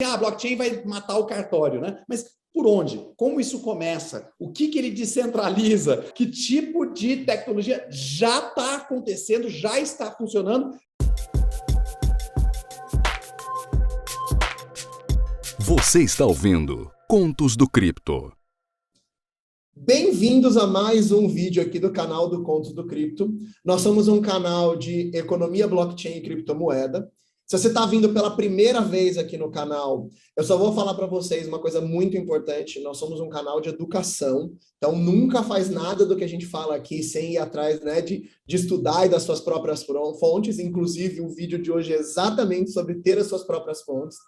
A blockchain vai matar o cartório, né? Mas por onde? Como isso começa? O que ele descentraliza? Que tipo de tecnologia já está acontecendo, já está funcionando? Você está ouvindo Contos do Cripto. Bem-vindos a mais um vídeo aqui do canal do Contos do Cripto. Nós somos um canal de economia, blockchain e criptomoeda. Se você está vindo pela primeira vez aqui no canal, eu só vou falar para vocês uma coisa muito importante. Nós somos um canal de educação, então nunca faz nada do que a gente fala aqui sem ir atrás, né, de estudar e das suas próprias fontes. Inclusive, o vídeo de hoje é exatamente sobre ter as suas próprias fontes.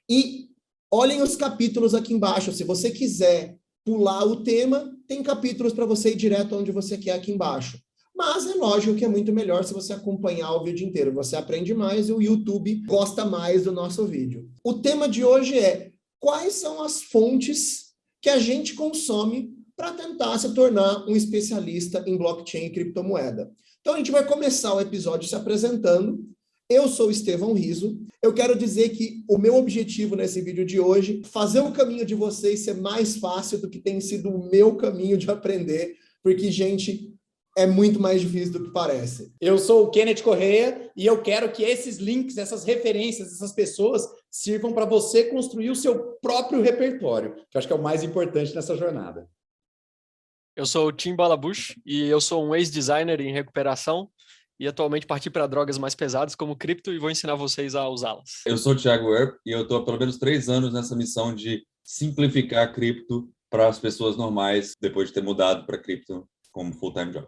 E olhem os capítulos aqui embaixo. Se você quiser pular o tema, tem capítulos para você ir direto onde você quer aqui embaixo. Mas é lógico que é muito melhor se você acompanhar o vídeo inteiro. Você aprende mais e o YouTube gosta mais do nosso vídeo. O tema de hoje é: quais são as fontes que a gente consome para tentar se tornar um especialista em blockchain e criptomoeda? Então a gente vai começar o episódio se apresentando. Eu sou Estevão Riso. Eu quero dizer que o meu objetivo nesse vídeo de hoje é fazer o caminho de vocês ser mais fácil do que tem sido o meu caminho de aprender, porque, gente, é muito mais difícil do que parece. Eu sou o Kenneth Correia e eu quero que esses links, essas referências, essas pessoas sirvam para você construir o seu próprio repertório, que eu acho que é o mais importante nessa jornada. Eu sou o Tim Balabush e eu sou um ex-designer em recuperação e atualmente parti para drogas mais pesadas como cripto e vou ensinar vocês a usá-las. Eu sou o Thiago Earp e eu estou há pelo menos 3 anos nessa missão de simplificar a cripto para as pessoas normais depois de ter mudado para cripto como full-time job.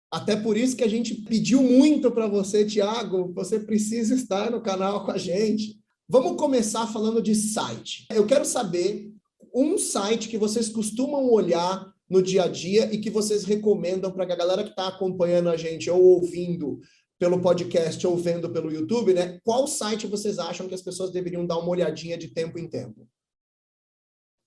Até por isso que a gente pediu muito para você, Thiago, você precisa estar no canal com a gente. Vamos começar falando de site. Eu quero saber um site que vocês costumam olhar no dia a dia e que vocês recomendam para a galera que está acompanhando a gente ou ouvindo pelo podcast ou vendo pelo YouTube, né? Qual site vocês acham que as pessoas deveriam dar uma olhadinha de tempo em tempo?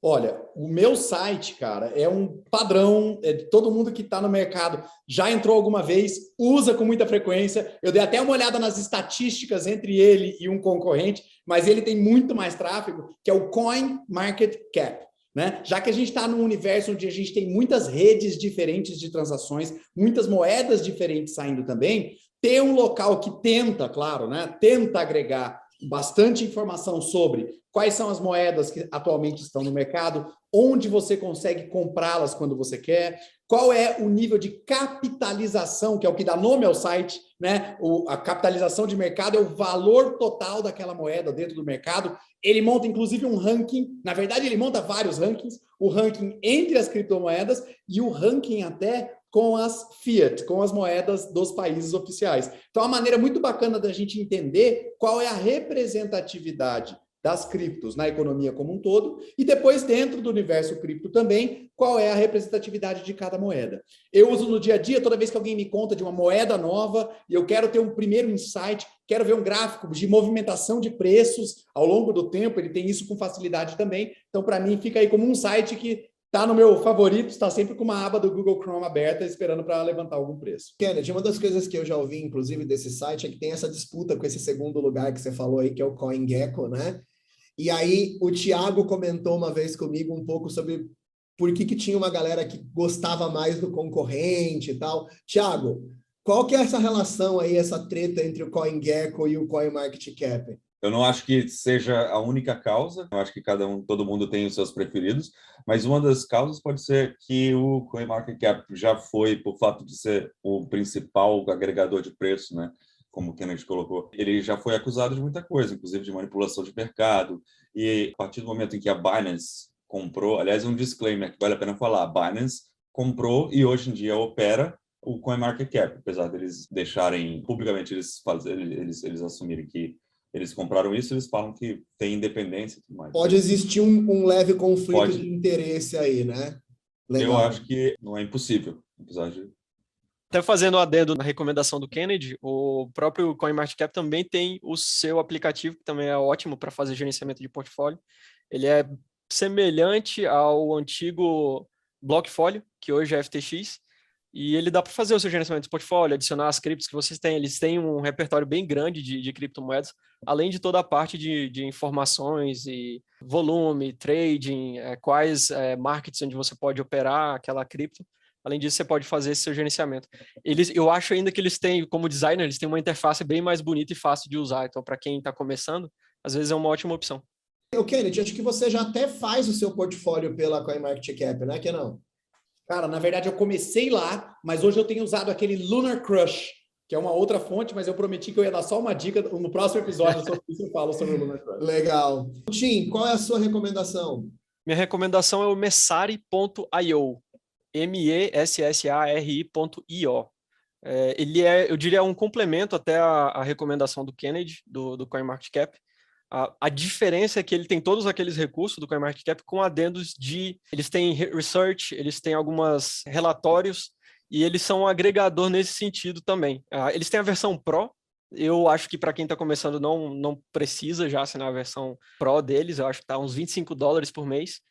Olha, o meu site, cara, é um padrão, todo mundo que está no mercado já entrou alguma vez, usa com muita frequência. Eu dei até uma olhada nas estatísticas entre ele e um concorrente, mas ele tem muito mais tráfego, que é o CoinMarketCap. Né? Já que a gente está num universo onde a gente tem muitas redes diferentes de transações, muitas moedas diferentes saindo também, ter um local que tenta, claro, né, tenta agregar bastante informação sobre quais são as moedas que atualmente estão no mercado, onde você consegue comprá-las quando você quer, qual é o nível de capitalização, que é o que dá nome ao site, né? A capitalização de mercado é o valor total daquela moeda dentro do mercado. Ele monta, inclusive, um ranking. Na verdade, ele monta vários rankings. O ranking entre as criptomoedas e o ranking até com as fiat, com as moedas dos países oficiais. Então, é uma maneira muito bacana da gente entender qual é a representatividade das criptos na economia como um todo, e depois, dentro do universo cripto também, qual é a representatividade de cada moeda. Eu uso no dia a dia, toda vez que alguém me conta de uma moeda nova, e eu quero ter um primeiro insight, quero ver um gráfico de movimentação de preços ao longo do tempo, ele tem isso com facilidade também. Então, para mim, fica aí como um site que está no meu favorito, está sempre com uma aba do Google Chrome aberta, esperando para levantar algum preço. Kennedy, uma das coisas que eu já ouvi, inclusive, desse site é que tem essa disputa com esse segundo lugar que você falou aí, que é o CoinGecko, né? E aí o Thiago comentou uma vez comigo um pouco sobre por que tinha uma galera que gostava mais do concorrente e tal. Thiago, qual que é essa relação aí, essa treta entre o CoinGecko e o CoinMarketCap? Eu não acho que seja a única causa, eu acho que todo mundo tem os seus preferidos, mas uma das causas pode ser que o CoinMarketCap já foi, por fato de ser o principal agregador de preço, né? Como o Kennedy colocou, ele já foi acusado de muita coisa, inclusive de manipulação de mercado, e a partir do momento em que a Binance comprou, aliás, um disclaimer que vale a pena falar, a Binance comprou e hoje em dia opera o CoinMarketCap, apesar deles deixarem publicamente, eles assumirem que eles compraram isso, eles falam que tem independência e tudo mais. Pode existir um leve conflito de interesse aí, né? Legal. Eu acho que não é impossível, apesar de... Até fazendo um adendo na recomendação do Kennedy, o próprio CoinMarketCap também tem o seu aplicativo, que também é ótimo para fazer gerenciamento de portfólio. Ele é semelhante ao antigo Blockfolio, que hoje é FTX, e ele dá para fazer o seu gerenciamento de portfólio, adicionar as criptos que vocês têm. Eles têm um repertório bem grande de criptomoedas, além de toda a parte de informações e volume, trading, quais markets onde você pode operar aquela cripto. Além disso, você pode fazer esse seu gerenciamento. Eu acho ainda que eles têm, como designer, eles têm uma interface bem mais bonita e fácil de usar. Então, para quem está começando, às vezes é uma ótima opção. Kennedy, acho que você já até faz o seu portfólio pela CoinMarketCap, né, que não? Cara, na verdade eu comecei lá, mas hoje eu tenho usado aquele Lunar Crush, que é uma outra fonte, mas eu prometi que eu ia dar só uma dica no próximo episódio sobre isso, eu falo sobre o Lunar Crush. Legal. Tim, qual é a sua recomendação? Minha recomendação é o Messari.io, messari.io. Ele eu diria, um complemento até a recomendação do Kennedy, do CoinMarketCap. A diferença é que ele tem todos aqueles recursos do CoinMarketCap com adendos eles têm research, eles têm alguns relatórios e eles são um agregador nesse sentido também. Eles têm a versão Pro, eu acho que para quem está começando não precisa já assinar a versão Pro deles, eu acho que está uns $25 por mês,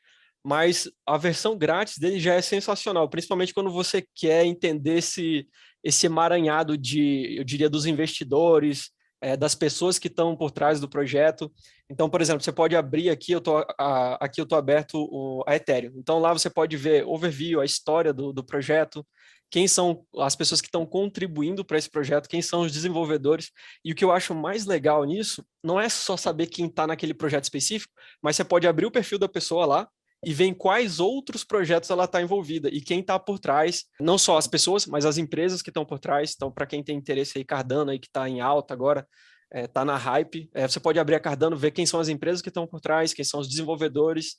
mas a versão grátis dele já é sensacional, principalmente quando você quer entender esse emaranhado eu diria, dos investidores, das pessoas que estão por trás do projeto. Então, por exemplo, você pode abrir aqui, aqui eu estou aberto a Ethereum. Então, lá você pode ver overview, a história do projeto, quem são as pessoas que estão contribuindo para esse projeto, quem são os desenvolvedores. E o que eu acho mais legal nisso não é só saber quem está naquele projeto específico, mas você pode abrir o perfil da pessoa lá e ver em quais outros projetos ela está envolvida e quem está por trás, não só as pessoas, mas as empresas que estão por trás. Então, para quem tem interesse aí, Cardano aí que está em alta agora, está na hype, você pode abrir a Cardano, ver quem são as empresas que estão por trás, quem são os desenvolvedores,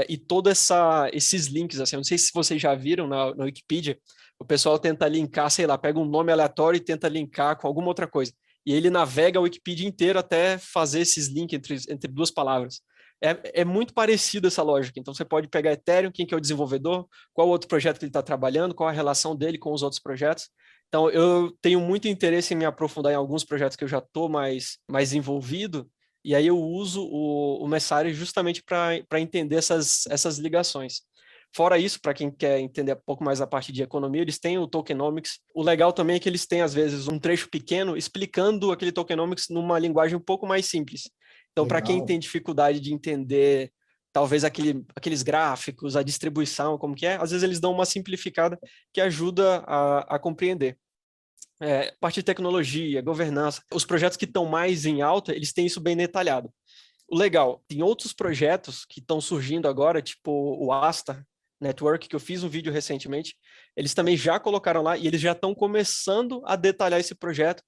e todos esses links, assim, eu não sei se vocês já viram na Wikipedia, o pessoal tenta linkar, sei lá, pega um nome aleatório e tenta linkar com alguma outra coisa, e ele navega a Wikipedia inteira até fazer esses links entre duas palavras. É muito parecido essa lógica. Então, você pode pegar Ethereum, quem que é o desenvolvedor, qual outro projeto que ele está trabalhando, qual a relação dele com os outros projetos. Então, eu tenho muito interesse em me aprofundar em alguns projetos que eu já estou mais envolvido, e aí eu uso o Messari justamente para entender essas ligações. Fora isso, para quem quer entender um pouco mais a parte de economia, eles têm o Tokenomics. O legal também é que eles têm, às vezes, um trecho pequeno explicando aquele Tokenomics numa linguagem um pouco mais simples. Então, para quem tem dificuldade de entender, talvez aqueles gráficos, a distribuição, como que é, às vezes eles dão uma simplificada que ajuda a compreender. Parte de tecnologia, governança, os projetos que estão mais em alta, eles têm isso bem detalhado. O legal, tem outros projetos que estão surgindo agora, tipo o Asta Network, que eu fiz um vídeo recentemente, eles também já colocaram lá e eles já estão começando a detalhar esse projeto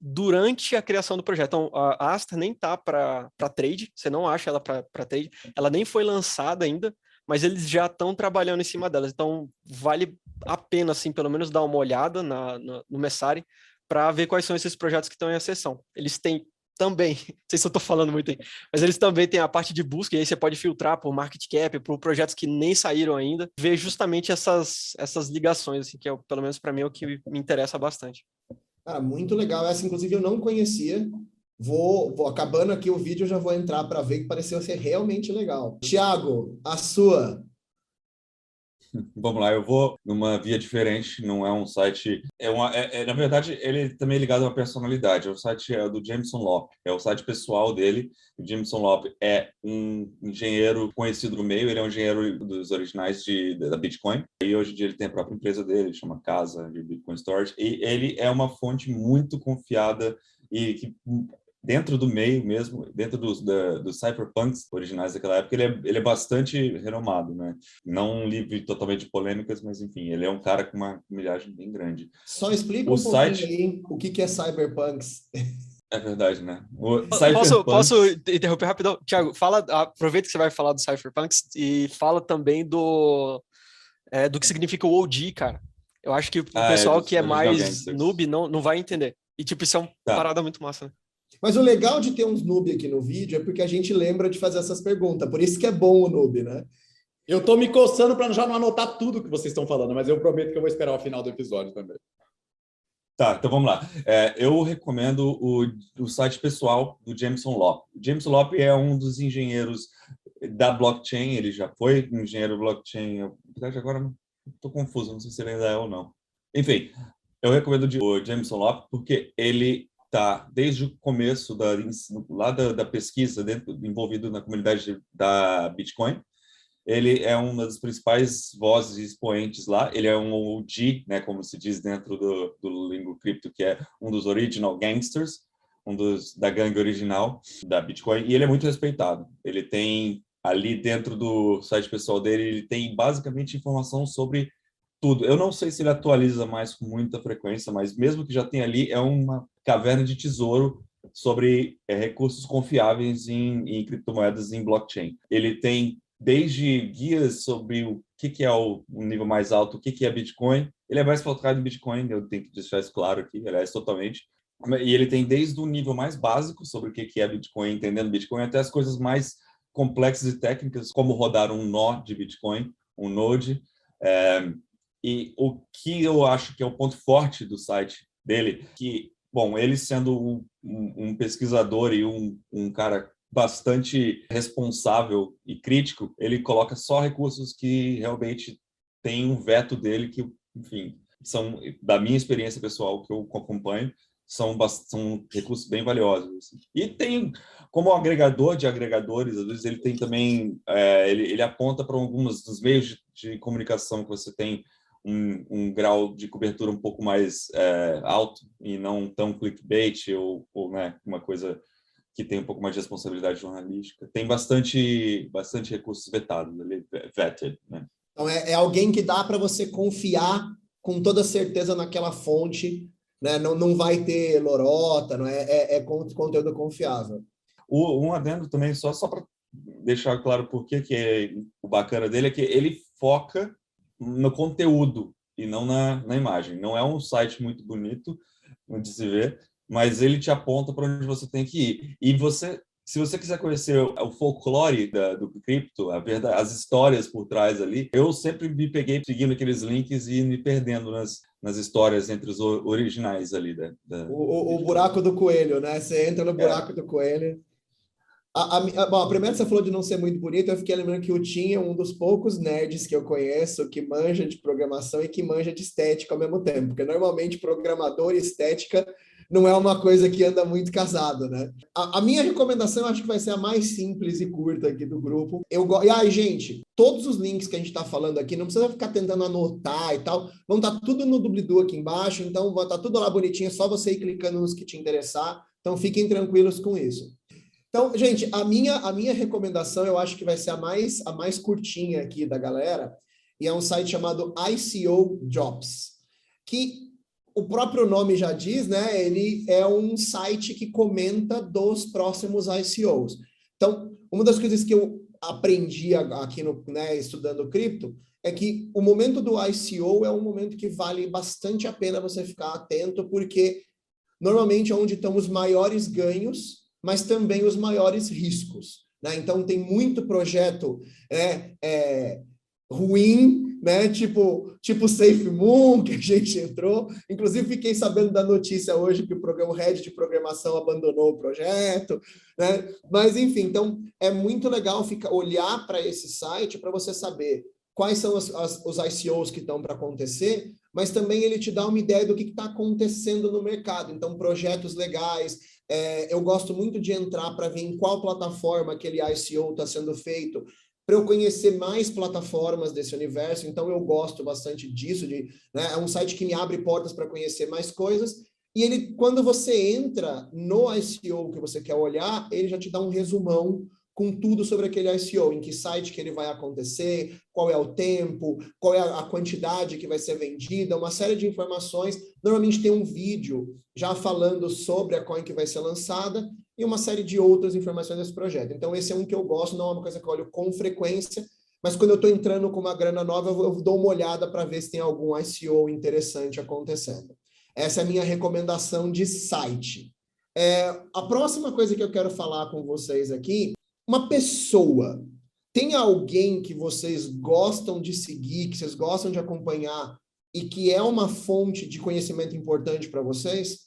durante a criação do projeto. Então, a Asta nem está para trade, você não acha ela para trade, ela nem foi lançada ainda, mas eles já estão trabalhando em cima delas. Então, vale a pena, assim, pelo menos dar uma olhada no Messari para ver quais são esses projetos que estão em acessão. Eles têm também, não sei se eu estou falando muito aí, mas eles também têm a parte de busca, e aí você pode filtrar por market cap, por projetos que nem saíram ainda, ver justamente essas ligações, assim, que pelo menos para mim é o que me interessa bastante. Cara, muito legal. Essa, inclusive, eu não conhecia. Vou acabando aqui o vídeo, eu já vou entrar para ver, que pareceu ser realmente legal. Thiago, a sua. Vamos lá, eu vou numa via diferente, não é um site... na verdade, ele também é ligado a uma personalidade. O site é do Jameson Lopp, é o site pessoal dele. O Jameson Lopp é um engenheiro conhecido no meio, ele é um engenheiro dos originais da Bitcoin. E hoje em dia ele tem a própria empresa dele, chama Casa de Bitcoin Storage. E ele é uma fonte muito confiada e que... dentro do meio mesmo, dentro dos cypherpunks originais daquela época, ele é bastante renomado, né? Não livre totalmente de polêmicas, mas enfim, ele é um cara com uma milhagem bem grande. Só explica pouquinho aí o que é cyberpunks. É verdade, né? Posso interromper rapidão? Thiago, aproveita que você vai falar do cypherpunks e fala também do que significa o OG, cara. Eu acho que o pessoal que é mais noob não vai entender. E tipo, isso é uma parada muito massa, né? Mas o legal de ter uns noob aqui no vídeo é porque a gente lembra de fazer essas perguntas. Por isso que é bom o noob, né? Eu tô me coçando para já não anotar tudo que vocês estão falando, mas eu prometo que eu vou esperar o final do episódio também. Tá, então vamos lá. Eu recomendo o site pessoal do Jameson Lopp. O Jameson Lopp é um dos engenheiros da blockchain, ele já foi um engenheiro blockchain, apesar de agora estou confuso, não sei se ele ainda é ou não. Enfim, eu recomendo o Jameson Lopp porque ele está desde o começo da pesquisa, envolvido na comunidade da Bitcoin. Ele é uma das principais vozes e expoentes lá. Ele é um OG, né, como se diz dentro do lingo cripto, que é um dos original gangsters, da gangue original da Bitcoin, e ele é muito respeitado. Ele tem ali dentro do site pessoal dele, ele tem basicamente informação sobre tudo. Eu não sei se ele atualiza mais com muita frequência, mas mesmo que já tenha ali, é uma caverna de tesouro sobre recursos confiáveis em criptomoedas em blockchain. Ele tem desde guias sobre o que é o nível mais alto, o que é Bitcoin. Ele é mais focado em Bitcoin, eu tenho que deixar isso claro aqui, aliás, totalmente. E ele tem desde o nível mais básico sobre o que é Bitcoin, entendendo Bitcoin, até as coisas mais complexas e técnicas, como rodar um nó de Bitcoin, um node. E o que eu acho que é o ponto forte do site dele, que, bom, ele sendo um pesquisador e um cara bastante responsável e crítico, ele coloca só recursos que realmente tem um veto dele, que, enfim, são, da minha experiência pessoal que eu acompanho, são recursos bem valiosos. Assim. E tem, como agregador de agregadores, às vezes ele tem também, ele aponta para alguns dos meios de comunicação que você tem um grau de cobertura um pouco mais alto e não tão clickbait ou né, uma coisa que tem um pouco mais de responsabilidade jornalística. Tem bastante recursos vetados ali, vetted, né? Então, é alguém que dá para você confiar com toda certeza naquela fonte, né? Não vai ter lorota, não é conteúdo confiável. Um adendo também, só para deixar claro por que é o bacana dele, é que ele foca no conteúdo e não na imagem. Não é um site muito bonito de se ver, mas ele te aponta para onde você tem que ir. E se você quiser conhecer o folclore do cripto, as histórias por trás ali, eu sempre me peguei seguindo aqueles links e me perdendo nas histórias entre os originais ali. O buraco do coelho, né? Você entra no buraco do coelho. Bom, a primeira que você falou de não ser muito bonito, eu fiquei lembrando que o Tim é um dos poucos nerds que eu conheço que manja de programação e que manja de estética ao mesmo tempo, porque normalmente programador e estética não é uma coisa que anda muito casado, né? A minha recomendação, eu acho que vai ser a mais simples e curta aqui do grupo. Gente, todos os links que a gente está falando aqui, não precisa ficar tentando anotar e tal, vão estar tudo no doobly-doo aqui embaixo, então vai estar tudo lá bonitinho, é só você ir clicando nos que te interessar, então fiquem tranquilos com isso. Então, gente, a minha recomendação, eu acho que vai ser a mais curtinha aqui da galera, e é um site chamado ICO Jobs, que o próprio nome já diz, né? Ele é um site que comenta dos próximos ICOs. Então, uma das coisas que eu aprendi aqui estudando cripto é que o momento do ICO é um momento que vale bastante a pena você ficar atento, porque normalmente é onde estão os maiores ganhos, mas também os maiores riscos, né? Então, tem muito projeto ruim, né? Tipo SafeMoon, que a gente entrou. Inclusive, fiquei sabendo da notícia hoje que o head de programação abandonou o projeto, né? Mas, enfim, então, é muito legal olhar para esse site para você saber quais são os ICOs que estão para acontecer, mas também ele te dá uma ideia do que está acontecendo no mercado. Então, projetos legais. Eu gosto muito de entrar para ver em qual plataforma aquele ICO está sendo feito, para eu conhecer mais plataformas desse universo. Então, eu gosto bastante disso. É um site que me abre portas para conhecer mais coisas. E ele, quando você entra no ICO que você quer olhar, ele já te dá um resumão com tudo sobre aquele ICO, em que site que ele vai acontecer, qual é o tempo, qual é a quantidade que vai ser vendida, uma série de informações. Normalmente tem um vídeo já falando sobre a coin que vai ser lançada e uma série de outras informações desse projeto. Então, esse é um que eu gosto, não é uma coisa que eu olho com frequência, mas quando eu estou entrando com uma grana nova, eu dou uma olhada para ver se tem algum ICO interessante acontecendo. Essa é a minha recomendação de site. A próxima coisa que eu quero falar com vocês aqui, uma pessoa. Tem alguém que vocês gostam de seguir, que vocês gostam de acompanhar e que é uma fonte de conhecimento importante para vocês?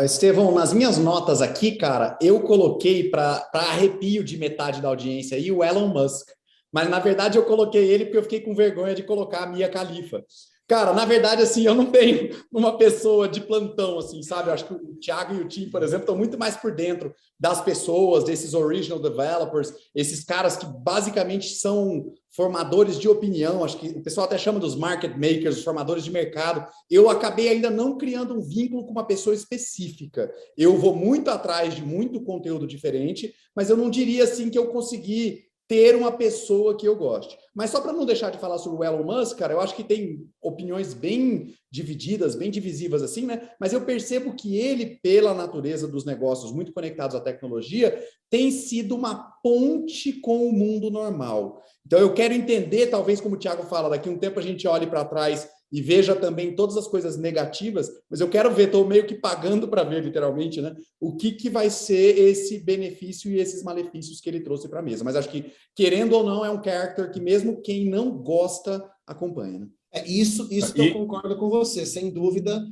Estevão, nas minhas notas aqui, cara, eu coloquei para arrepio de metade da audiência aí o Elon Musk. Mas, na verdade, eu coloquei ele porque eu fiquei com vergonha de colocar a Mia Khalifa. Cara, na verdade, assim, eu não tenho uma pessoa de plantão, assim, sabe? Eu acho que o Thiago e o Tim, por exemplo, estão muito mais por dentro das pessoas, desses original developers, esses caras que basicamente são formadores de opinião, acho que o pessoal até chama dos market makers, os formadores de mercado. Eu acabei ainda não criando um vínculo com uma pessoa específica. Eu vou muito atrás de muito conteúdo diferente, mas eu não diria, assim, que eu consegui ter uma pessoa que eu goste. Mas só para não deixar de falar sobre o Elon Musk, cara, eu acho que tem opiniões bem divididas, bem divisivas assim, né? Mas eu percebo que ele, pela natureza dos negócios muito conectados à tecnologia, tem sido uma ponte com o mundo normal. Então eu quero entender, talvez como o Thiago fala, daqui a um tempo a gente olhe para trás e veja também todas as coisas negativas, mas eu quero ver, estou meio que pagando para ver, literalmente, né? O que vai ser esse benefício e esses malefícios que ele trouxe para a mesa. Mas acho que, querendo ou não, é um character que mesmo quem não gosta, acompanha, né? Isso que eu concordo com você, sem dúvida,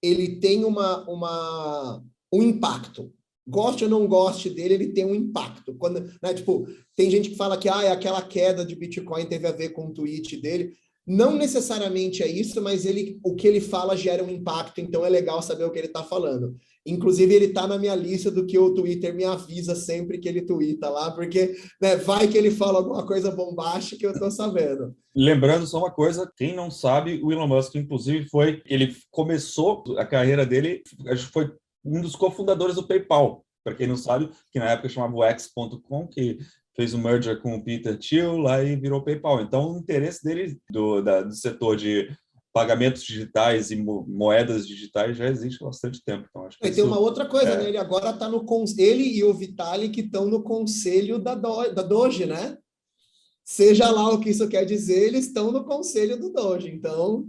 ele tem um impacto. Goste ou não goste dele, ele tem um impacto. Quando, né, tipo, tem gente que fala que aquela queda de Bitcoin teve a ver com o tweet dele. Não necessariamente é isso, mas o que ele fala gera um impacto, então é legal saber o que ele está falando. Inclusive, ele está na minha lista do que o Twitter me avisa sempre que ele tuita lá, porque né, vai que ele fala alguma coisa bombástica que eu estou sabendo. Lembrando só uma coisa, quem não sabe, o Elon Musk, inclusive, ele começou a carreira dele, acho que foi um dos cofundadores do PayPal, para quem não sabe, que na época chamava o X.com, que fez um merger com o Peter Thiel lá e virou PayPal. Então, o interesse dele do setor de pagamentos digitais e moedas digitais já existe há bastante tempo. Então, acho que tem uma outra coisa, né? Ele agora está ele e o Vitalik estão no conselho da Doge, né? Seja lá o que isso quer dizer, eles estão no conselho do Doge, então...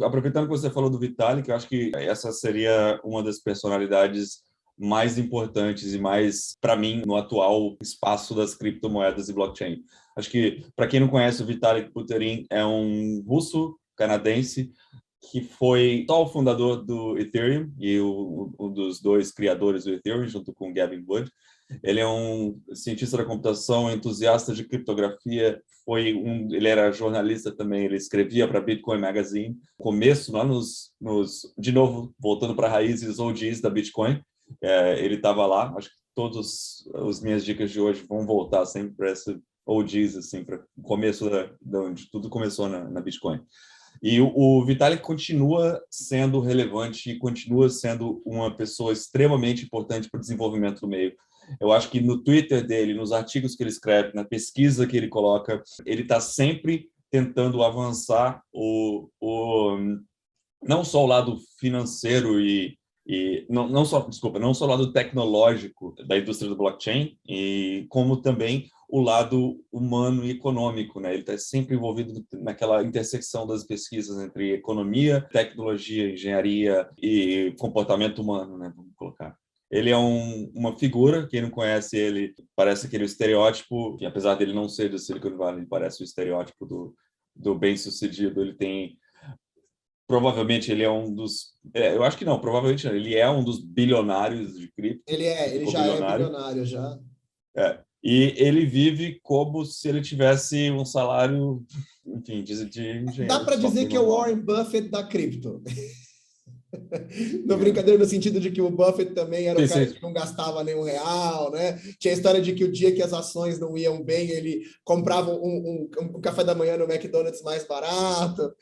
Aproveitando que você falou do Vitalik, eu acho que essa seria uma das personalidades mais importantes e mais, para mim, no atual espaço das criptomoedas e blockchain. Acho que, para quem não conhece, o Vitalik Buterin é um russo-canadense que foi só o fundador do Ethereum e um dos dois criadores do Ethereum, junto com Gavin Wood. Ele é um cientista da computação, entusiasta de criptografia, ele era jornalista também, ele escrevia para Bitcoin Magazine. Começo, lá de novo, voltando para raízes OGs da Bitcoin, ele estava lá. Acho que todas as minhas dicas de hoje vão voltar sempre para esse OGs, assim, para o começo de onde tudo começou na Bitcoin. E o Vitalik continua sendo relevante e continua sendo uma pessoa extremamente importante para o desenvolvimento do meio. Eu acho que no Twitter dele, nos artigos que ele escreve, na pesquisa que ele coloca, ele está sempre tentando avançar não só o lado financeiro não só o lado tecnológico da indústria do blockchain, como também o lado humano e econômico, né? Ele está sempre envolvido naquela intersecção das pesquisas entre economia, tecnologia, engenharia e comportamento humano, né? Vamos colocar. Ele é uma figura, quem não conhece ele, parece aquele estereótipo, e apesar dele não ser do Silicon Valley, ele parece o estereótipo do bem-sucedido. Ele tem... Provavelmente ele é um dos... eu acho que não, provavelmente não. Ele é um dos bilionários de cripto. Ele já é bilionário, já. E ele vive como se ele tivesse um salário, enfim, de engenheiro. Dá para dizer que é o Warren Buffett da cripto. Não, brincadeira no sentido de que o Buffett também era o cara que não gastava nenhum real, né? Tinha a história de que o dia que as ações não iam bem, ele comprava um café da manhã no McDonald's mais barato.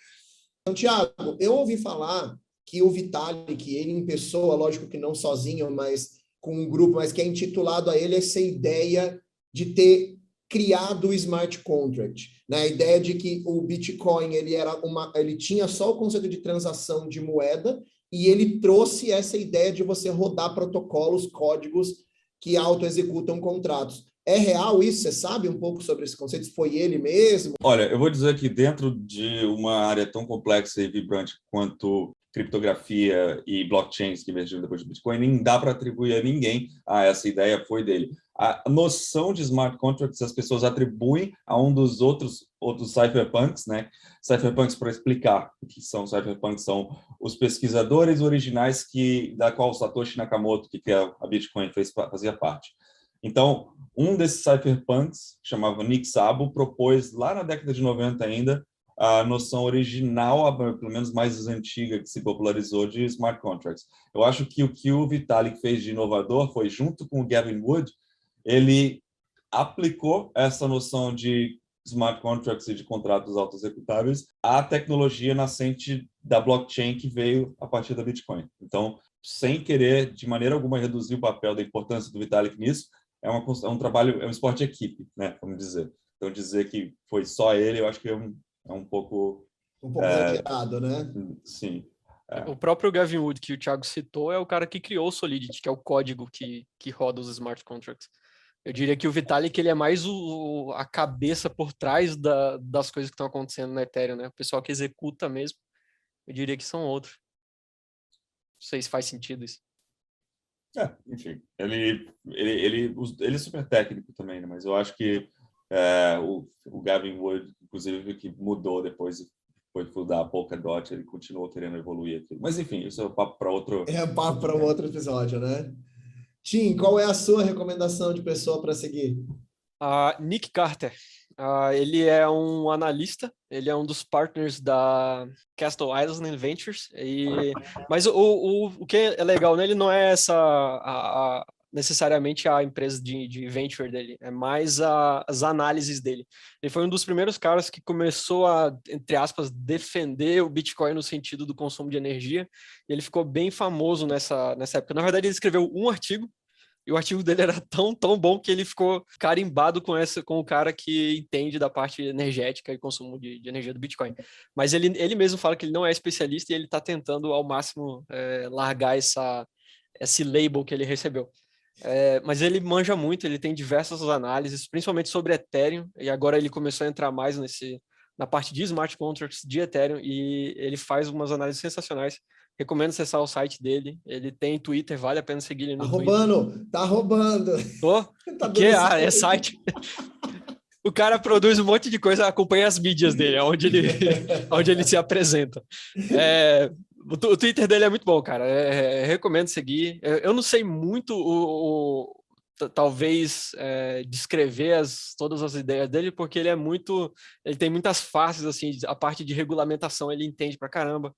Então, Thiago, eu ouvi falar que o Vitalik, ele em pessoa, lógico que não sozinho, mas com um grupo, mas que é intitulado a ele essa ideia de ter criado o smart contract, né? A ideia de que o Bitcoin ele tinha só o conceito de transação de moeda e ele trouxe essa ideia de você rodar protocolos, códigos que auto-executam contratos. É real isso? Você sabe um pouco sobre esse conceito? Foi ele mesmo? Olha, eu vou dizer que dentro de uma área tão complexa e vibrante quanto criptografia e blockchains que emergiram depois do Bitcoin, nem dá para atribuir a ninguém essa ideia foi dele. A noção de smart contracts as pessoas atribuem a um dos outros cypherpunks, né? Cypherpunks, para explicar o que são cypherpunks, são os pesquisadores originais da qual Satoshi Nakamoto, que criou a Bitcoin, fazia parte. Então, um desses cypherpunks, chamava Nick Szabo, propôs lá na década de 90 ainda a noção original, pelo menos mais antiga, que se popularizou de smart contracts. Eu acho que o Vitalik fez de inovador foi, junto com o Gavin Wood, ele aplicou essa noção de smart contracts e de contratos auto-executáveis à tecnologia nascente da blockchain que veio a partir da Bitcoin. Então, sem querer, de maneira alguma, reduzir o papel da importância do Vitalik nisso, é um trabalho, é um esporte de equipe, né, vamos dizer. Então, dizer que foi só ele, eu acho que é um pouco... Um pouco exagerado, né? Sim. O próprio Gavin Wood, que o Thiago citou, é o cara que criou o Solidity, que é o código que roda os smart contracts. Eu diria que o Vitalik, ele é mais a cabeça por trás das coisas que estão acontecendo na Ethereum, né? O pessoal que executa mesmo, eu diria que são outros. Não sei se faz sentido isso. Enfim, ele é super técnico também, né? Mas eu acho que o Gavin Wood, inclusive, que mudou depois, foi fundar a Polkadot, ele continuou querendo evoluir aquilo. Mas, enfim, isso é um papo para outro... É um papo para um outro episódio, né? Tim, qual é a sua recomendação de pessoa para seguir? Nick Carter. Ele é um analista, ele é um dos partners da Castle Island Ventures. Mas o que é legal nele não é necessariamente a empresa de venture dele, é mais as análises dele. Ele foi um dos primeiros caras que começou a, entre aspas, defender o Bitcoin no sentido do consumo de energia, e ele ficou bem famoso nessa época. Na verdade, ele escreveu um artigo, e o artigo dele era tão bom que ele ficou carimbado com o cara que entende da parte energética e consumo de energia do Bitcoin. Mas ele mesmo fala que ele não é especialista e ele está tentando ao máximo largar esse label que ele recebeu. Mas ele manja muito, ele tem diversas análises, principalmente sobre Ethereum, e agora ele começou a entrar mais na parte de smart contracts de Ethereum, e ele faz umas análises sensacionais. Recomendo acessar o site dele. Ele tem Twitter, vale a pena seguir ele no Twitter. Tá roubando. Tô? Tá Que é site. O cara produz um monte de coisa, acompanha as mídias dele, onde ele se apresenta. O Twitter dele é muito bom, cara. Recomendo seguir. Eu não sei muito talvez descrever todas as ideias dele, porque ele tem muitas faces, assim, a parte de regulamentação ele entende pra caramba.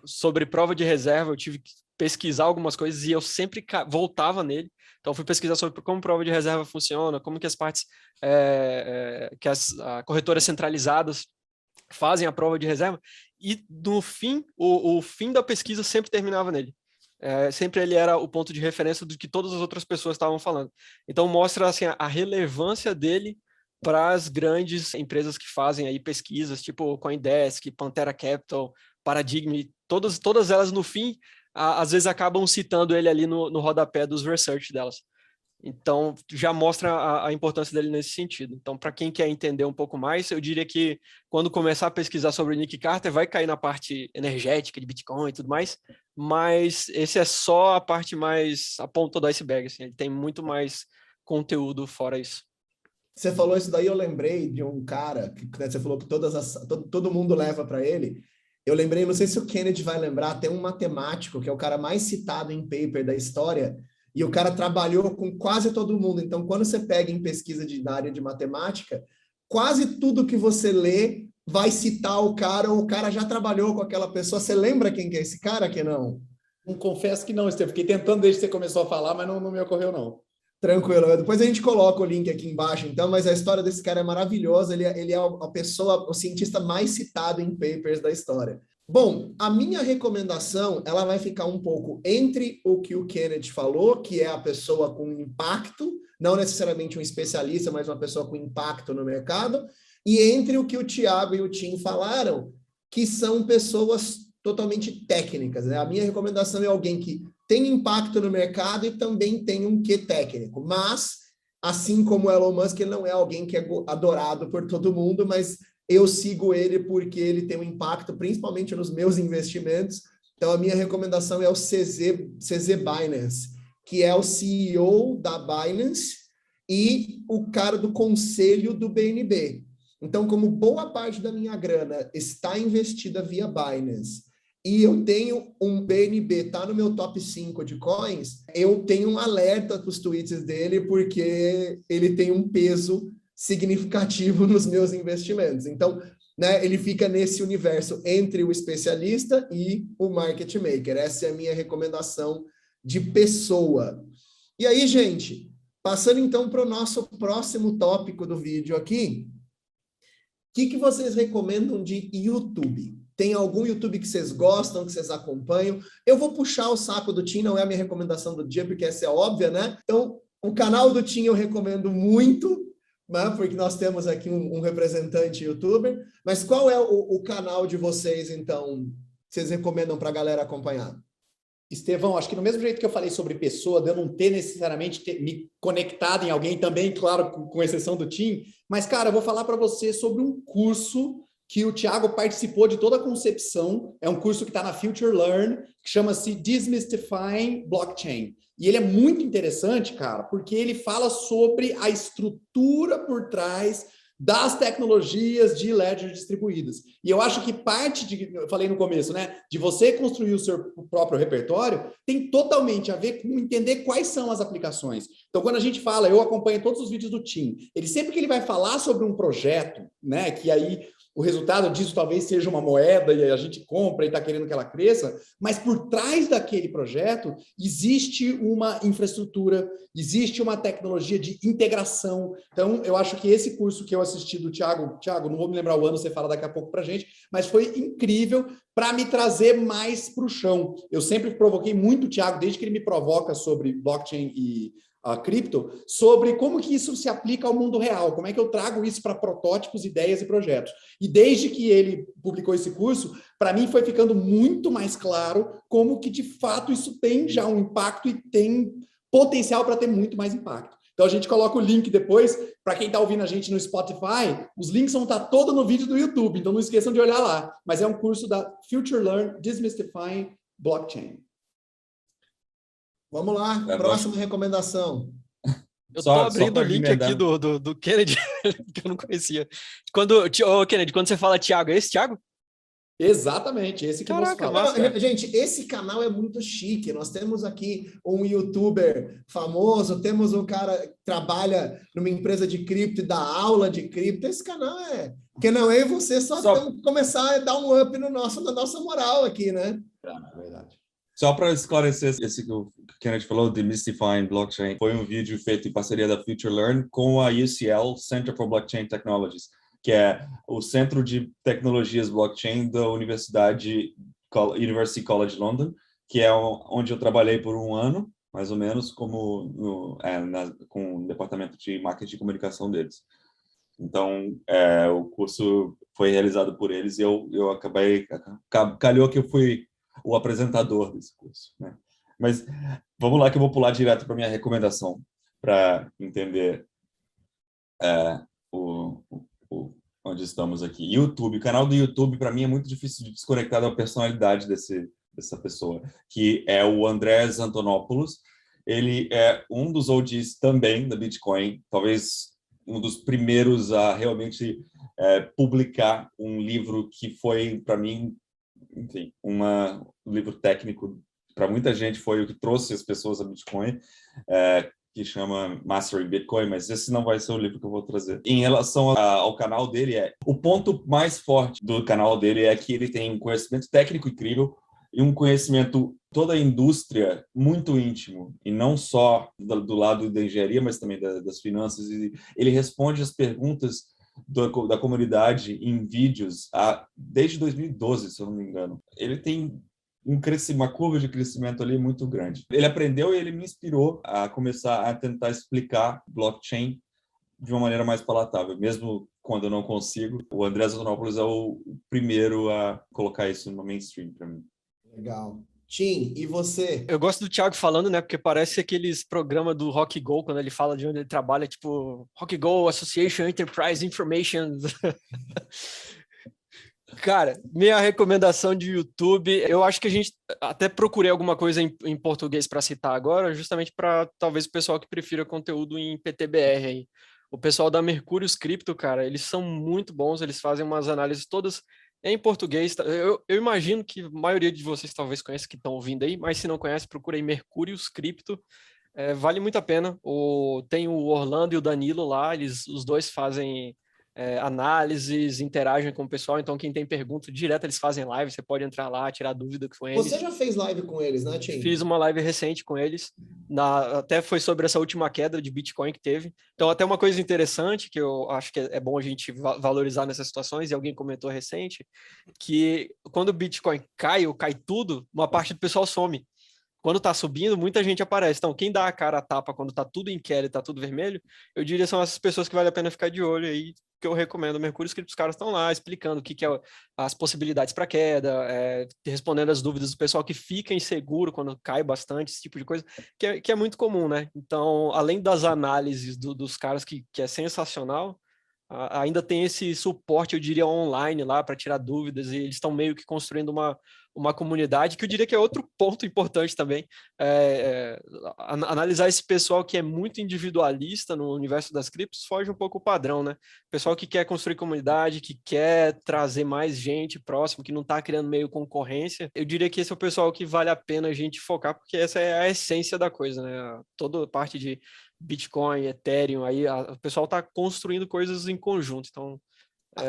Sobre prova de reserva, eu tive que pesquisar algumas coisas e eu sempre voltava nele. Então, eu fui pesquisar sobre como prova de reserva funciona, como que as partes, que as corretoras centralizadas fazem a prova de reserva, e no fim, o fim da pesquisa sempre terminava nele. Sempre ele era o ponto de referência do que todas as outras pessoas estavam falando. Então mostra assim, a relevância dele para as grandes empresas que fazem aí pesquisas, tipo CoinDesk, Pantera Capital, Paradigm, todas elas no fim, às vezes acabam citando ele ali no rodapé dos research delas. Então, já mostra a importância dele nesse sentido. Então, para quem quer entender um pouco mais, eu diria que quando começar a pesquisar sobre o Nick Carter, vai cair na parte energética de Bitcoin e tudo mais, mas esse é só a parte mais, a ponta do iceberg, assim, ele tem muito mais conteúdo fora isso. Você falou isso daí, eu lembrei de um cara, que você falou que todo mundo leva para ele. Eu lembrei, não sei se o Kennedy vai lembrar, tem um matemático, que é o cara mais citado em paper da história, e o cara trabalhou com quase todo mundo. Então, quando você pega em pesquisa na área de matemática, quase tudo que você lê vai citar o cara, ou o cara já trabalhou com aquela pessoa. Você lembra quem que é esse cara, que não? Confesso que não, Estevam. Fiquei tentando desde que você começou a falar, mas não me ocorreu, não. Tranquilo. Depois a gente coloca o link aqui embaixo, então, mas a história desse cara é maravilhosa. Ele é o cientista mais citado em papers da história. Bom, a minha recomendação, ela vai ficar um pouco entre o que o Kennedy falou, que é a pessoa com impacto, não necessariamente um especialista, mas uma pessoa com impacto no mercado, e entre o que o Thiago e o Tim falaram, que são pessoas totalmente técnicas, né? A minha recomendação é alguém que tem impacto no mercado e também tem um quê técnico, mas, assim como o Elon Musk, ele não é alguém que é adorado por todo mundo, mas eu sigo ele porque ele tem um impacto, principalmente nos meus investimentos. Então, a minha recomendação é o CZ Binance, que é o CEO da Binance e o cara do conselho do BNB. Então, como boa parte da minha grana está investida via Binance e eu tenho um BNB, está no meu top 5 de coins, eu tenho um alerta para os tweets dele porque ele tem um peso significativo nos meus investimentos. Então, né, ele fica nesse universo entre o especialista e o market maker. Essa é a minha recomendação de pessoa. E aí, gente, passando então para o nosso próximo tópico do vídeo aqui, o que vocês recomendam de YouTube? Tem algum YouTube que vocês gostam, que vocês acompanham? Eu vou puxar o saco do Tim, não é a minha recomendação do dia, porque essa é óbvia, né? Então, o canal do Tim eu recomendo muito, né? Porque nós temos aqui um representante youtuber. Mas qual é o canal de vocês, então, que vocês recomendam para a galera acompanhar? Estevão, acho que no mesmo jeito que eu falei sobre pessoa, de eu não ter necessariamente me conectado em alguém também, claro, com exceção do Tim, mas, cara, eu vou falar para você sobre um curso que o Thiago participou de toda a concepção. É um curso que está na Future Learn, que chama-se Demystifying Blockchain. E ele é muito interessante, cara, porque ele fala sobre a estrutura por trás das tecnologias de ledger distribuídas. E eu acho que eu falei no começo, né, de você construir o seu próprio repertório, tem totalmente a ver com entender quais são as aplicações. Então, quando a gente fala, eu acompanho todos os vídeos do Tim, sempre que ele vai falar sobre um projeto, né, que aí o resultado disso talvez seja uma moeda e a gente compra e está querendo que ela cresça, mas por trás daquele projeto existe uma infraestrutura, existe uma tecnologia de integração. Então, eu acho que esse curso que eu assisti do Thiago, não vou me lembrar o ano, você fala daqui a pouco para a gente, mas foi incrível para me trazer mais para o chão. Eu sempre provoquei muito o Thiago, desde que ele me provoca sobre blockchain e a cripto, sobre como que isso se aplica ao mundo real, como é que eu trago isso para protótipos, ideias e projetos. E desde que ele publicou esse curso, para mim foi ficando muito mais claro como que, de fato, isso tem já um impacto e tem potencial para ter muito mais impacto. Então, a gente coloca o link depois, para quem está ouvindo a gente no Spotify, os links vão estar todos no vídeo do YouTube, então não esqueçam de olhar lá. Mas é um curso da Future Learn Demystifying Blockchain. Vamos lá, próxima recomendação. Eu tô abrindo o link aqui do Kennedy, que eu não conhecia. Kennedy, quando você fala Thiago, é esse Thiago? Exatamente, esse que você fala. Gente, esse canal é muito chique. Nós temos aqui um youtuber famoso, temos um cara que trabalha numa empresa de cripto e dá aula de cripto. Esse canal porque não, eu e você só temos que começar a dar um up na nossa moral aqui, né? É verdade. Só para esclarecer, esse que o Kennedy falou, Demystifying Blockchain, foi um vídeo feito em parceria da Future Learn com a UCL, Center for Blockchain Technologies, que é o Centro de Tecnologias Blockchain da University College London, que é onde eu trabalhei por um ano, mais ou menos, com o departamento de marketing e comunicação deles. Então, o curso foi realizado por eles e eu acabei... Calhou que eu fui o apresentador desse curso, né? Mas vamos lá que eu vou pular direto para minha recomendação, para entender onde estamos aqui. YouTube, o canal do YouTube, para mim, é muito difícil de desconectar da personalidade dessa pessoa, que é o Andrés Antonopoulos. Ele é um dos OGs também da Bitcoin, talvez um dos primeiros a realmente publicar um livro que foi, para mim, enfim, um livro técnico, para muita gente foi o que trouxe as pessoas a Bitcoin, que chama Mastering Bitcoin, mas esse não vai ser o livro que eu vou trazer. Em relação ao canal dele, o ponto mais forte do canal dele é que ele tem um conhecimento técnico incrível e um conhecimento toda a indústria muito íntimo, e não só do lado da engenharia, mas também das finanças. E ele responde as perguntas da comunidade em vídeos desde 2012, se eu não me engano. Ele tem uma curva de crescimento ali muito grande. Ele aprendeu e ele me inspirou a começar a tentar explicar blockchain de uma maneira mais palatável, mesmo quando eu não consigo. O Andrés Antonopoulos é o primeiro a colocar isso no mainstream para mim. Legal. Tim, e você? Eu gosto do Thiago falando, né? Porque parece aqueles programas do Rock Go, quando ele fala de onde ele trabalha, tipo Rock Go, Association Enterprise Information. Cara, minha recomendação de YouTube, eu acho que a gente até procurei alguma coisa em português para citar agora, justamente para talvez o pessoal que prefira conteúdo em PTBR aí. O pessoal da Mercúrios Cripto, cara, eles são muito bons, eles fazem umas análises todas em português. Eu imagino que a maioria de vocês talvez conheça que estão ouvindo aí, mas se não conhece, procurem Mercúrios Cripto. Vale muito a pena. Tem o Orlando e o Danilo lá, os dois fazem análises, interagem com o pessoal. Então, quem tem pergunta direto, eles fazem live. Você pode entrar lá, tirar dúvida com eles. Você já fez live com eles, né, Tim? Fiz uma live recente com eles. Até foi sobre essa última queda de Bitcoin que teve. Então, até uma coisa interessante que eu acho que é bom a gente valorizar nessas situações, e alguém comentou recente, que quando o Bitcoin cai ou cai tudo, uma parte do pessoal some. Quando tá subindo, muita gente aparece. Então, quem dá a cara a tapa quando tá tudo em queda e tá tudo vermelho, eu diria são essas pessoas que vale a pena ficar de olho aí, que eu recomendo. O Mercúrio Script, os caras estão lá explicando o que é as possibilidades para queda, respondendo as dúvidas do pessoal que fica inseguro quando cai bastante, esse tipo de coisa, que é muito comum, né? Então, além das análises dos caras, que é sensacional, ainda tem esse suporte, eu diria, online lá para tirar dúvidas, e eles estão meio que construindo uma comunidade, que eu diria que é outro ponto importante também, analisar esse pessoal que é muito individualista no universo das criptos, foge um pouco o padrão, né? Pessoal que quer construir comunidade, que quer trazer mais gente próximo, que não está criando meio concorrência, eu diria que esse é o pessoal que vale a pena a gente focar, porque essa é a essência da coisa, né? Toda a parte de Bitcoin, Ethereum, aí o pessoal está construindo coisas em conjunto, então...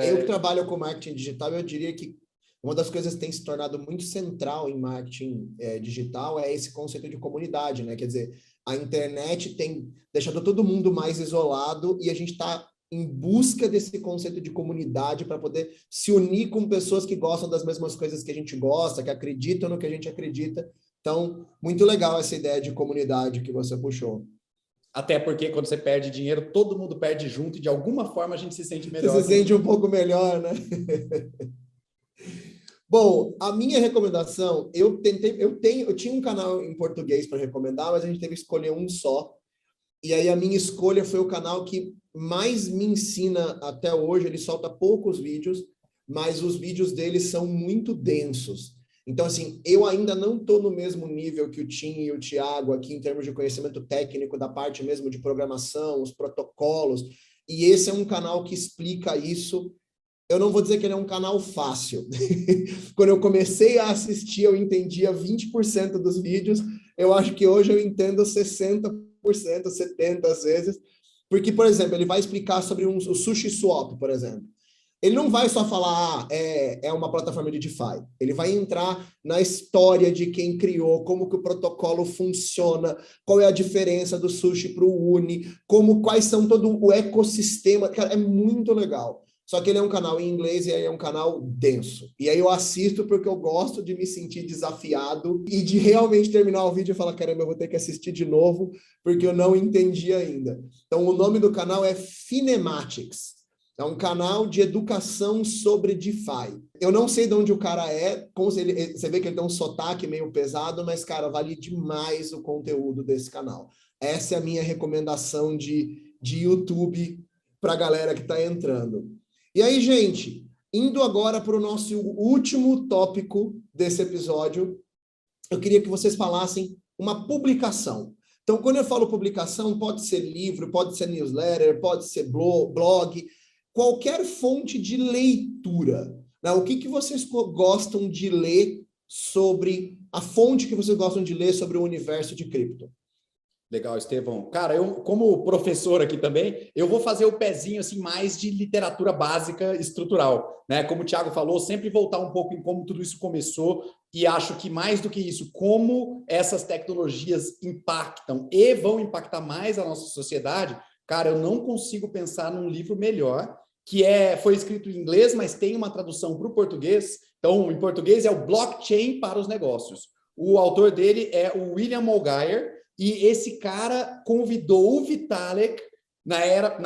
Eu que trabalho com marketing digital, eu diria que uma das coisas que tem se tornado muito central em marketing digital é esse conceito de comunidade, né? Quer dizer, a internet tem deixado todo mundo mais isolado e a gente está em busca desse conceito de comunidade para poder se unir com pessoas que gostam das mesmas coisas que a gente gosta, que acreditam no que a gente acredita. Então, muito legal essa ideia de comunidade que você puxou. Até porque quando você perde dinheiro, todo mundo perde junto e de alguma forma a gente se sente melhor. Você se sente um pouco melhor, né? Bom, a minha recomendação, eu tinha um canal em português para recomendar, mas a gente teve que escolher um só. E aí a minha escolha foi o canal que mais me ensina até hoje. Ele solta poucos vídeos, mas os vídeos dele são muito densos. Então, assim, eu ainda não estou no mesmo nível que o Tim e o Thiago aqui em termos de conhecimento técnico, da parte mesmo de programação, os protocolos. E esse é um canal que explica isso. Eu não vou dizer que ele é um canal fácil. Quando eu comecei a assistir, eu entendia 20% dos vídeos. Eu acho que hoje eu entendo 60%, 70% às vezes. Porque, por exemplo, ele vai explicar sobre o SushiSwap, por exemplo. Ele não vai só falar, é uma plataforma de DeFi. Ele vai entrar na história de quem criou, como que o protocolo funciona, qual é a diferença do Sushi para o Uni, quais são todo o ecossistema. Cara, é muito legal. Só que ele é um canal em inglês e aí é um canal denso. E aí eu assisto porque eu gosto de me sentir desafiado e de realmente terminar o vídeo e falar, caramba, eu vou ter que assistir de novo porque eu não entendi ainda. Então o nome do canal é Finematics. É um canal de educação sobre DeFi. Eu não sei de onde o cara é, você vê que ele tem um sotaque meio pesado, mas, cara, vale demais o conteúdo desse canal. Essa é a minha recomendação de YouTube para a galera que está entrando. E aí, gente, indo agora para o nosso último tópico desse episódio, eu queria que vocês falassem uma publicação. Então, quando eu falo publicação, pode ser livro, pode ser newsletter, pode ser blog, qualquer fonte de leitura. Né? O que vocês gostam de ler sobre a fonte que vocês gostam de ler sobre o universo de cripto? Legal, Estevão. Cara, eu, como professor aqui também, eu vou fazer o pezinho assim mais de literatura básica estrutural, né? Como o Thiago falou, sempre voltar um pouco em como tudo isso começou e acho que mais do que isso, como essas tecnologias impactam e vão impactar mais a nossa sociedade. Cara, eu não consigo pensar num livro melhor, que foi escrito em inglês, mas tem uma tradução para o português. Então, em português é o Blockchain para os Negócios. O autor dele é o William Mulgire. E esse cara convidou o Vitalik, na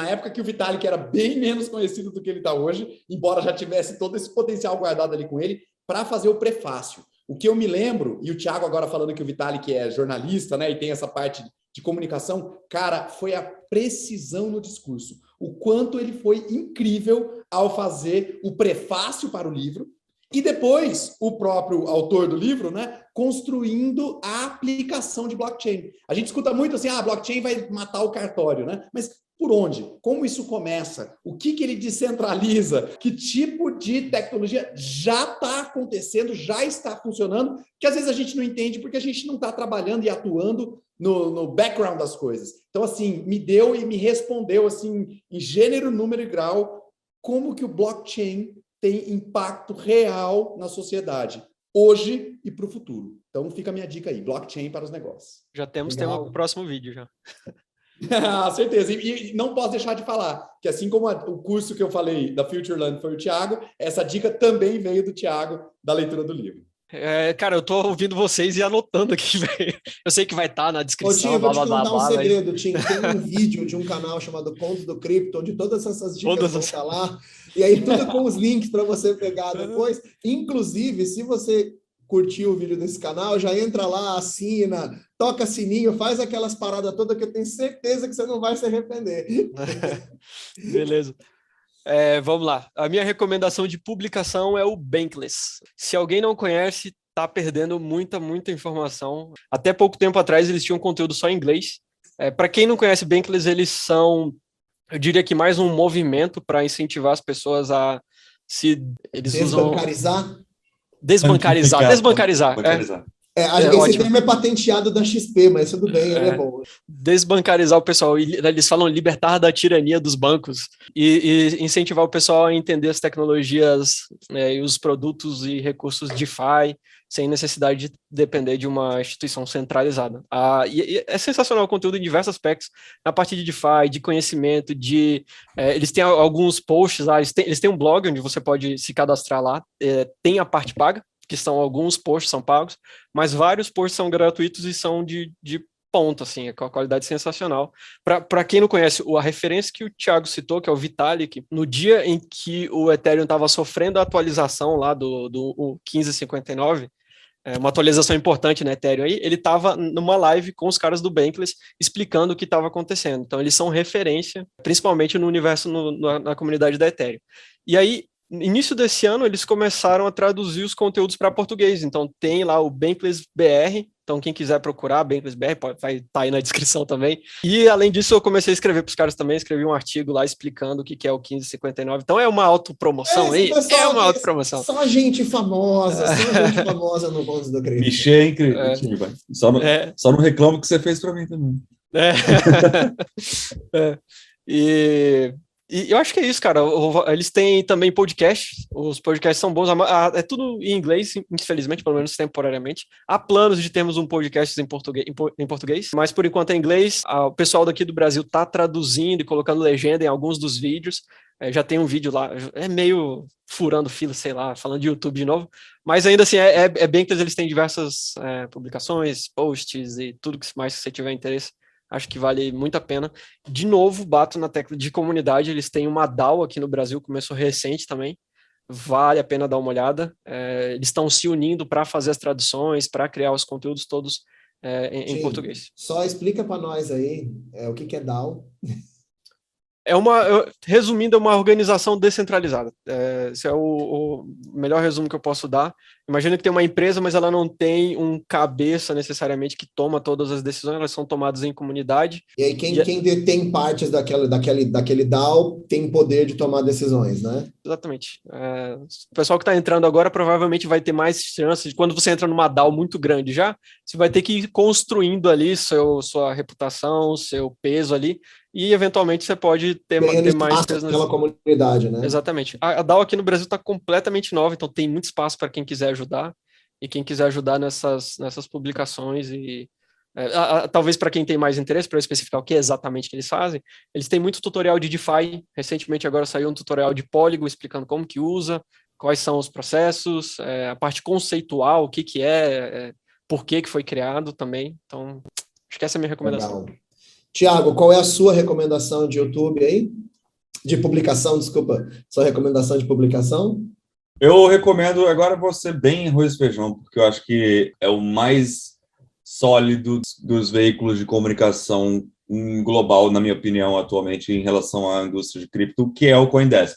época que o Vitalik era bem menos conhecido do que ele está hoje, embora já tivesse todo esse potencial guardado ali com ele, para fazer o prefácio. O que eu me lembro, e o Thiago agora falando que o Vitalik é jornalista, né, e tem essa parte de comunicação, cara, foi a precisão no discurso. O quanto ele foi incrível ao fazer o prefácio para o livro, e depois, o próprio autor do livro, né, construindo a aplicação de blockchain. A gente escuta muito assim, blockchain vai matar o cartório, né? Mas por onde? Como isso começa? O que ele descentraliza? Que tipo de tecnologia já está acontecendo, já está funcionando, que às vezes a gente não entende porque a gente não está trabalhando e atuando no background das coisas. Então, assim, me deu e me respondeu assim, em gênero, número e grau, como que o blockchain tem impacto real na sociedade, hoje e para o futuro. Então, fica a minha dica aí, blockchain para os negócios. Já temos Legal. tema para o próximo vídeo, já. Certeza. E não posso deixar de falar que, assim como o curso que eu falei da FutureLand foi o Thiago, essa dica também veio do Thiago, da leitura do livro. Cara, eu tô ouvindo vocês e anotando aqui, velho. Eu sei que vai estar na Ô, descrição. Tim, eu vou te blá, blá, contar blá, um blá, segredo, Tim. Tem um vídeo de um canal chamado Contos do Cripto, onde todas essas dicas vão estar lá. E aí, tudo com os links para você pegar depois. Inclusive, se você curtiu o vídeo desse canal, já entra lá, assina, toca sininho, faz aquelas paradas todas que eu tenho certeza que você não vai se arrepender. Beleza. Vamos lá. A minha recomendação de publicação é o Bankless. Se alguém não conhece, tá perdendo muita informação. Até pouco tempo atrás, eles tinham conteúdo só em inglês. Para quem não conhece Bankless, eles são, eu diria que mais um movimento para incentivar as pessoas a se... Eles Desbancarizar? Desbancarizar. Esse ótimo. termo é patenteado da XP, mas tudo bem, ele é bom. Desbancarizar o pessoal. Eles falam libertar da tirania dos bancos e incentivar o pessoal a entender as tecnologias, e os produtos e recursos DeFi, sem necessidade de depender de uma instituição centralizada. E é sensacional o conteúdo em diversos aspectos, na parte de DeFi, de conhecimento, eles têm alguns posts lá, eles têm um blog onde você pode se cadastrar lá, tem a parte paga, que são alguns posts são pagos, mas vários posts são gratuitos e são de ponta, assim, com a qualidade sensacional. Para quem não conhece, a referência que o Thiago citou, que é o Vitalik, no dia em que o Ethereum estava sofrendo a atualização lá do 1559, uma atualização importante na Ethereum aí, ele estava numa live com os caras do Bankless explicando o que estava acontecendo. Então, eles são referência, principalmente no universo, na comunidade da Ethereum. E aí, no início desse ano, eles começaram a traduzir os conteúdos para português. Então, tem lá o Bankless BR. Então, quem quiser procurar, Bankless BR, vai estar aí na descrição também. E, além disso, eu comecei a escrever para os caras também. Escrevi um artigo lá explicando o que é o 1559. Então, é uma autopromoção aí? É uma autopromoção. Só gente famosa, no Contos do Cripto. Bicho é incrível. Só não reclamo que você fez para mim também. E eu acho que é isso, cara. Eles têm também podcast. Os podcasts são bons. É tudo em inglês, infelizmente, pelo menos temporariamente. Há planos de termos um podcast em português, mas por enquanto é em inglês. O pessoal daqui do Brasil está traduzindo e colocando legenda em alguns dos vídeos. Já tem um vídeo lá, é meio furando fila, sei lá, falando de YouTube de novo. Mas ainda assim, é bem que eles têm diversas publicações, posts e tudo mais que você tiver interesse. Acho que vale muito a pena. De novo, bato na tecla de comunidade. Eles têm uma DAO aqui no Brasil, começou recente também. Vale a pena dar uma olhada. Eles estão se unindo para fazer as traduções, para criar os conteúdos todos em português. Só explica para nós aí o que é DAO. Resumindo, é uma organização descentralizada. Esse é o melhor resumo que eu posso dar. Imagina que tem uma empresa, mas ela não tem um cabeça necessariamente que toma todas as decisões, elas são tomadas em comunidade. E aí quem detém partes daquele DAO tem poder de tomar decisões, né? Exatamente. O pessoal que está entrando agora provavelmente vai ter mais chances de, quando você entra numa DAO muito grande já, você vai ter que ir construindo ali sua reputação, seu peso ali, e eventualmente você pode ter mais peso pela comunidade, né? Exatamente. A DAO aqui no Brasil está completamente nova, então tem muito espaço para quem quiser ajudar, e quem quiser ajudar nessas publicações e talvez para quem tem mais interesse, para eu especificar o que exatamente que eles fazem, eles têm muito tutorial de DeFi. Recentemente agora saiu um tutorial de Polygon explicando como que usa, quais são os processos, a parte conceitual, o que por que foi criado também. Então, acho que essa é a minha recomendação. Legal. Thiago, qual é a sua recomendação de YouTube aí? De publicação, desculpa. Sua recomendação de publicação? Eu recomendo, agora vou ser bem arroz e feijão, porque eu acho que é o mais sólido dos veículos de comunicação global, na minha opinião, atualmente, em relação à indústria de cripto, que é o CoinDesk.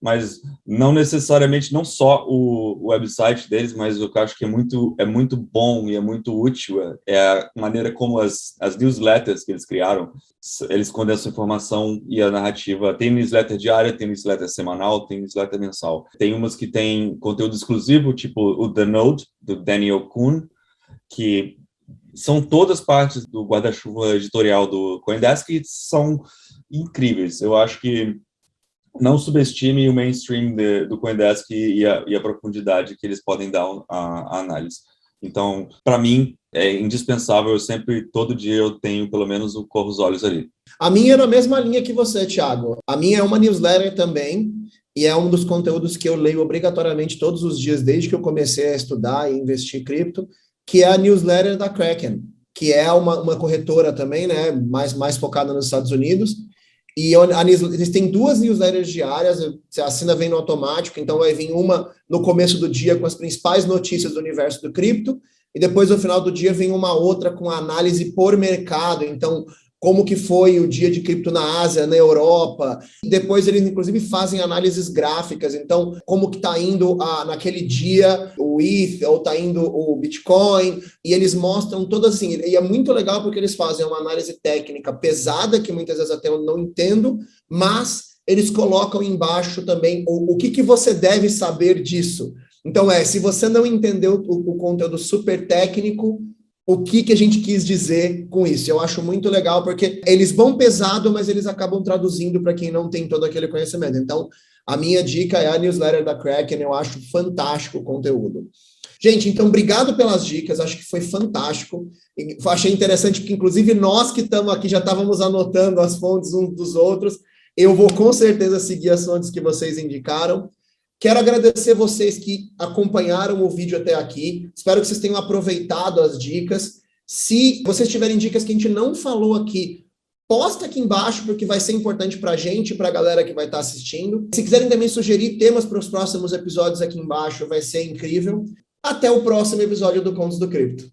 Mas não necessariamente, não só o website deles, mas o que eu acho que é muito bom e é muito útil é a maneira como as newsletters que eles criaram, eles condensam informação e a narrativa. Tem newsletter diária, tem newsletter semanal, tem newsletter mensal. Tem umas que tem conteúdo exclusivo, tipo o The Node, do Daniel Kuhn, que são todas partes do guarda-chuva editorial do CoinDesk e são incríveis. Eu acho que não subestime o mainstream do CoinDesk e a profundidade que eles podem dar à análise. Então, para mim, é indispensável, todo dia eu tenho pelo menos o Corvo os Olhos ali. A minha é na mesma linha que você, Thiago. A minha é uma newsletter também, e é um dos conteúdos que eu leio obrigatoriamente todos os dias, desde que eu comecei a estudar e investir em cripto, que é a newsletter da Kraken, que é uma corretora também, né, mais focada nos Estados Unidos. E eles têm 2 newsletters diárias, você assina, vem no automático, então vai vir uma no começo do dia com as principais notícias do universo do cripto, e depois no final do dia vem uma outra com análise por mercado, então como que foi o dia de cripto na Ásia, na Europa. Depois eles, inclusive, fazem análises gráficas. Então, como que está indo naquele dia o ETH, ou está indo o Bitcoin. E eles mostram todo assim. E é muito legal porque eles fazem uma análise técnica pesada, que muitas vezes até eu não entendo, mas eles colocam embaixo também o que você deve saber disso. Então, se você não entendeu o conteúdo super técnico, o que a gente quis dizer com isso. Eu acho muito legal, porque eles vão pesado, mas eles acabam traduzindo para quem não tem todo aquele conhecimento. Então, a minha dica é a newsletter da Kraken, eu acho fantástico o conteúdo. Gente, então, obrigado pelas dicas, acho que foi fantástico. Achei interessante, porque, inclusive, nós que estamos aqui já estávamos anotando as fontes uns dos outros. Eu vou, com certeza, seguir as fontes que vocês indicaram. Quero agradecer vocês que acompanharam o vídeo até aqui. Espero que vocês tenham aproveitado as dicas. Se vocês tiverem dicas que a gente não falou aqui, posta aqui embaixo, porque vai ser importante para a gente e para a galera que vai estar assistindo. Se quiserem também sugerir temas para os próximos episódios aqui embaixo, vai ser incrível. Até o próximo episódio do Contos do Cripto.